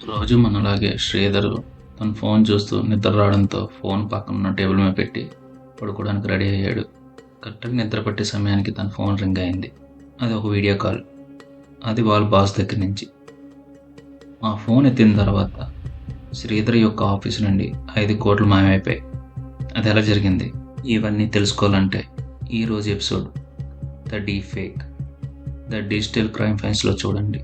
రోజు మనలాగే శ్రీధర్ తన ఫోన్ చూస్తూ నిద్ర రావడంతో ఫోన్ పక్కన ఉన్న టేబుల్ మీద పెట్టి పడుకోవడానికి రెడీ అయ్యాడు. కరెక్ట్గా నిద్ర పట్టే సమయానికి తన ఫోన్ రింగ్ అయింది. అది ఒక వీడియో కాల్. అది వాళ్ళ బాస్ దగ్గర నుంచి. ఆ ఫోన్ ఎత్తిన తర్వాత శ్రీధర్ యొక్క ఆఫీస్ నుండి 5 కోట్లు మాయమైపోయాయి. అది ఎలా జరిగింది? ఇవన్నీ తెలుసుకోవాలంటే ఈరోజు episode the deep fake the digital crime ఫైల్స్లో చూడండి.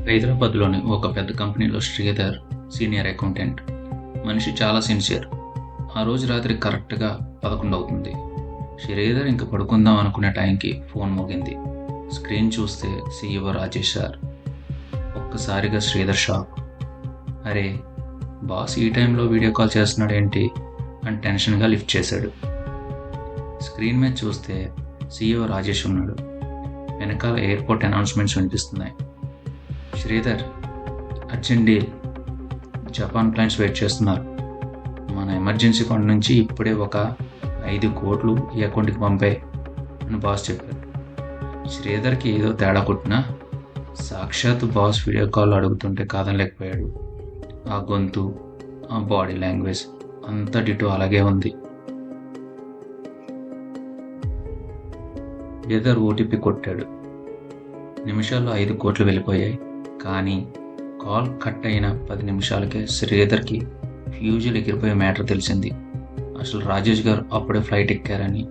హైదరాబాద్లోని ఒక పెద్ద కంపెనీలో శ్రీధర్ సీనియర్ అకౌంటెంట్. మనిషి చాలా సిన్సియర్. ఆ రోజు రాత్రి కరెక్ట్గా 11 అవుతుంది. శ్రీధర్ ఇంక పడుకుందాం అనుకునే టైంకి ఫోన్ మోగింది. స్క్రీన్ చూస్తే CEO రాజేష్ సార్. ఒక్కసారిగా శ్రీధర్ షాక్. అరే, బాస్ ఈ టైంలో వీడియో కాల్ చేస్తున్నాడు ఏంటి అని టెన్షన్గా లిఫ్ట్ చేశాడు. స్క్రీన్ మీద చూస్తే CEO రాజేష్ ఉన్నాడు. వెనకాల ఎయిర్పోర్ట్ అనౌన్స్మెంట్స్ వినిపిస్తున్నాయి. Sridhar, urgent deal, Japan clients wait చేస్తున్నారు. మన ఎమర్జెన్సీ ఫండ్ నుంచి ఇప్పుడే ఒక 5 కోట్లు ఈ అకౌంట్కి పంపాయి అని బాస్ చెప్పారు. శ్రీధర్కి ఏదో తేడా కొట్టినా సాక్షాత్ బాస్ వీడియో కాల్ అడుగుతుంటే కాదనలేకపోయాడు. ఆ గొంతు, ఆ బాడీ లాంగ్వేజ్ అంతా డిటో అలాగే ఉంది. శ్రీధర్ ఓటీపీ కొట్టాడు. నిమిషాల్లో 5 కోట్లు వెళ్ళిపోయాయి. కానీ కాల్ కట్ అయిన 10 నిమిషాలకే శ్రీధర్కి ఫ్యూజులు ఎగిరిపోయే మ్యాటర్ తెలిసింది. అసలు రాజేష్ గారు అప్పుడే ఫ్లైట్ ఎక్కారని,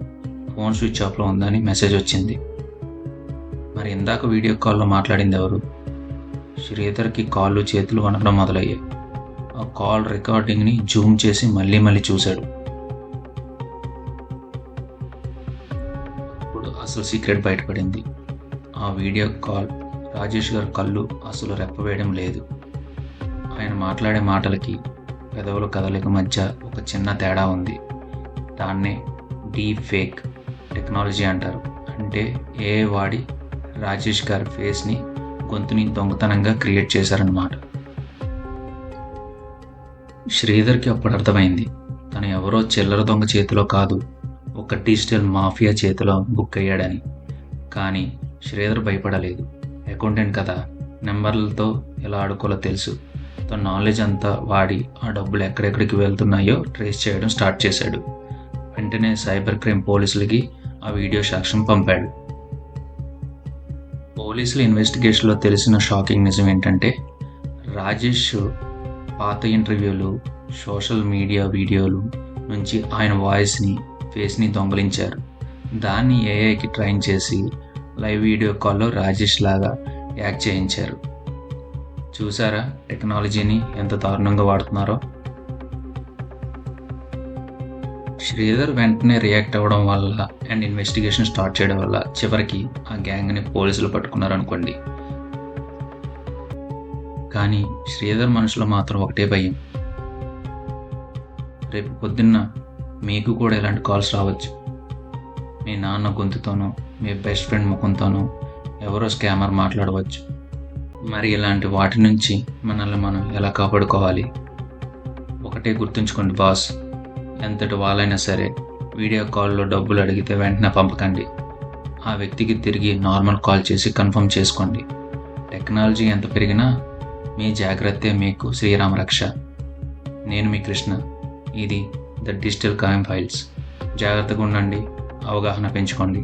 ఫోన్ స్విచ్ ఆఫ్లో ఉందని మెసేజ్ వచ్చింది. మరి ఇందాక వీడియో కాల్లో మాట్లాడింది ఎవరు? శ్రీధర్కి కాళ్ళు చేతులు వణకడం మొదలయ్యాయి. ఆ కాల్ రికార్డింగ్ని జూమ్ చేసి మళ్ళీ చూశాడు. ఇప్పుడు అసలు సీక్రెట్ బయటపడింది. ఆ వీడియో కాల్ రాజేష్ గారి కళ్ళు అసలు రెప్పవేయడం లేదు. ఆయన మాట్లాడే మాటలకి, పెదవుల కదలిక మధ్య ఒక చిన్న తేడా ఉంది. దాన్నే డీప్ ఫేక్ టెక్నాలజీ అంటారు. అంటే AI వాడి రాజేష్ గారి ఫేస్ని, గొంతుని దొంగతనంగా క్రియేట్ చేశారన్నమాట. శ్రీధర్కి అప్పుడు అర్థమైంది, తను ఎవరో చిల్లర దొంగ చేతిలో కాదు, ఒక డిజిటల్ మాఫియా చేతిలో బుక్ అయ్యాడని. కానీ శ్రీధర్ భయపడలేదు. అకౌంటెంట్ కదా, నెంబర్లతో ఎలా ఆడుకోవాలో తెలుసు. తన నాలెడ్జ్ అంతా వాడి ఆ డబ్బులు ఎక్కడెక్కడికి వెళ్తున్నాయో ట్రేస్ చేయడం స్టార్ట్ చేశాడు. వెంటనే సైబర్ క్రైమ్ పోలీసులకి ఆ వీడియో సాక్ష్యం పంపాడు. పోలీసుల ఇన్వెస్టిగేషన్లో తెలిసిన షాకింగ్ నిజం ఏంటంటే, రాజేష్ పాత ఇంటర్వ్యూలు, సోషల్ మీడియా వీడియోలు నుంచి ఆయన వాయిస్ని, ఫేస్ని దొంగలించారు. దాన్ని AIకి ట్రైన్ చేసి లైవ్ వీడియో కాల్లో రాజేష్ లాగా యాక్ట్ చేయించారు. చూసారా టెక్నాలజీని ఎంత దారుణంగా వాడుతున్నారో? శ్రీధర్ వెంటనే రియాక్ట్ అవ్వడం వల్ల అండ్ ఇన్వెస్టిగేషన్ స్టార్ట్ చేయడం వల్ల చివరికి ఆ గ్యాంగ్ని పోలీసులు పట్టుకున్నారనుకోండి. కానీ శ్రీధర్ మనసులో మాత్రం ఒకటే భయం. రేపు పొద్దున్న మీకు కూడా ఇలాంటి కాల్స్ రావచ్చు. మీ నాన్న గొంతుతోనో, మీ బెస్ట్ ఫ్రెండ్ ముఖంతోనో ఎవరో స్కామర్ మాట్లాడవచ్చు. మరి ఇలాంటి వాటి నుంచి మనల్ని మనం ఎలా కాపాడుకోవాలి? ఒకటే గుర్తుంచుకోండి బాస్, ఎంతటి వాళ్ళైనా సరే వీడియో కాల్లో డబ్బులు అడిగితే వెంటనే పంపకండి. ఆ వ్యక్తికి తిరిగి నార్మల్ కాల్ చేసి కన్ఫర్మ్ చేసుకోండి. టెక్నాలజీ ఎంత పెరిగినా మీ జాగ్రత్తే మీకు శ్రీరామ రక్ష. నేను మీ కృష్ణ. ఇది ద డిజిటల్ క్రైమ్ ఫైల్స్. జాగ్రత్తగా ఉండండి, అవగాహన పెంచుకోండి.